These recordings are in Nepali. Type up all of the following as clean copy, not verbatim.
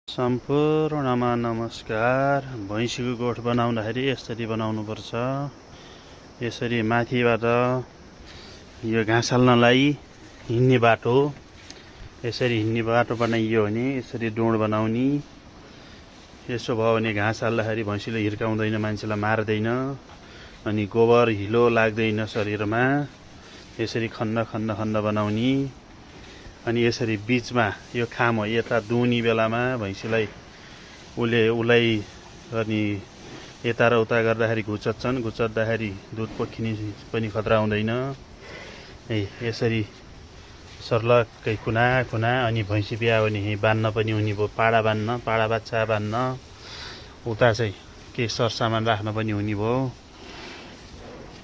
सम्पूर्णमा नमस्कार। भैँसीको गोठ बनाउँदाखेरि यसरी बनाउनुपर्छ। यसरी माथिबाट यो घाँस हाल्नलाई हिँड्ने बाटो, यसरी हिँड्ने बाटो बनाइयो भने यसरी डोड बनाउने। यसो भयो भने घाँस हाल्दाखेरि भैँसीले हिर्काउँदैन, मान्छेलाई मार्दैन, अनि गोबर हिलो लाग्दैन शरीरमा। यसरी खण्ड खण्ड खण्ड बनाउने। अनि यसरी बीचमा यो खाम यता दुहुने बेलामा भैँसीलाई उलाई अनि यता र उता गर्दाखेरि घुचच्छन्। घुचद्दाखेरि दुध पोखिने पनि खतरा हुँदैन। यसरी सर्लक्कै कुना कुना। अनि भैँसी ब्यायो भने बान्न पनि हुने भयो। पाडा बान्न, पाडा बाच्छा बान्न, उता चाहिँ केही सरसामान राख्न पनि हुने भयो।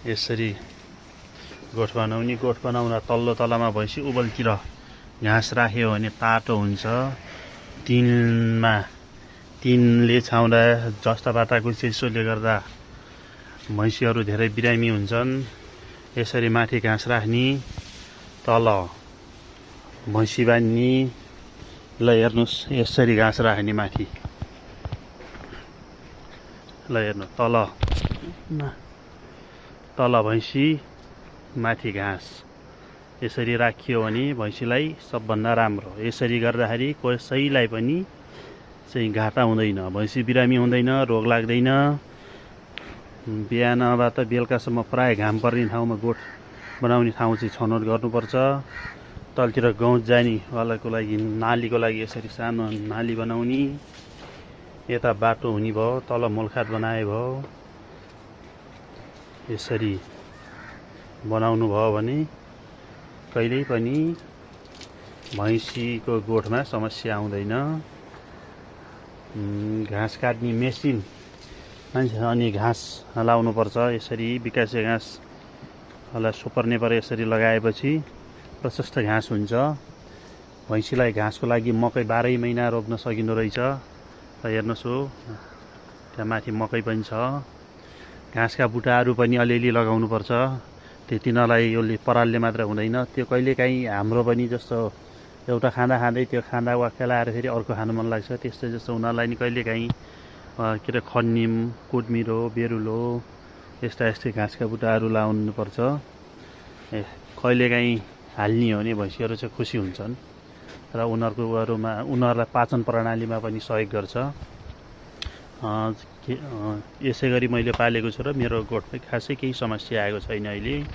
यसरी गोठ बनाउने। गोठ बनाउँदा तल्लो तलामा भैँसी उबलतिर घाँस राख्यो भने तातो हुन्छ। तिनले छाउँदा जस्ता बाटाको चिसोले गर्दा भैँसीहरू धेरै बिरामी हुन्छन्। यसरी माथि घाँस राख्ने, तल भैँसी बान्ने। ल हेर्नुहोस्, यसरी घाँस राख्ने माथि। ल हेर्नु, तल भैँसी, माथि घाँस। यसरी राखियो भने भैँसीलाई सबभन्दा राम्रो। यसरी गर्दाखेरि कसैलाई पनि चाहिँ घाटा हुँदैन, भैँसी बिरामी हुँदैन, रोग लाग्दैन। बिहानबाट बेलुकासम्म प्राय घाम पर्ने ठाउँमा गोठ बनाउने ठाउँ चाहिँ छनौट गर्नुपर्छ। तलतिर गहुँ जानेवालाको लागि, नालीको लागि यसरी सानो नाली बनाउने। यता बाटो हुने भयो, तल मोलखात बनाए भयो। यसरी बनाउनु भयो भने कहिल्यै पनि भैँसीको गोठमा समस्या आउँदैन। घाँस काट्ने मेसिन मान्छे अनि घाँस लाउनुपर्छ। यसरी बिकासे घाँसलाई सुपर नेपर यसरी लगाएपछि प्रशस्त घाँस हुन्छ। भैँसीलाई घाँसको लागि मकै 12 महिना रोप्न सकिँदो रहेछ। र हेर्नुहोस्, हो त्यहाँ माथि मकै पनि छ। घाँसका बुटाहरू पनि अलिअलि लगाउनुपर्छ। त्यति नलाई यो परालले मात्र हुँदैन। त्यो कहिलेकाहीँ हाम्रो पनि जस्तो एउटा खाँदै त्यो खाँदा वाक्क लाएर फेरि अर्को खानु मन लाग्छ। त्यस्तै जस्तो उनीहरूलाई नि कहिलेकाहीँ के अरे खन्निम, कुटमिरो, बेरुलो यस्ता घाँसका बुटाहरू लाउनुपर्छ। कहिलेकाहीँ हाल्ने हो भने भैँसीहरू चाहिँ खुसी हुन्छन् र उनीहरूलाई पाचन प्रणालीमा पनि सहयोग गर्छ। यसै गरी मैले पालेको छु र मेरो गोठमा खासै केही समस्या आएको छैन अहिले।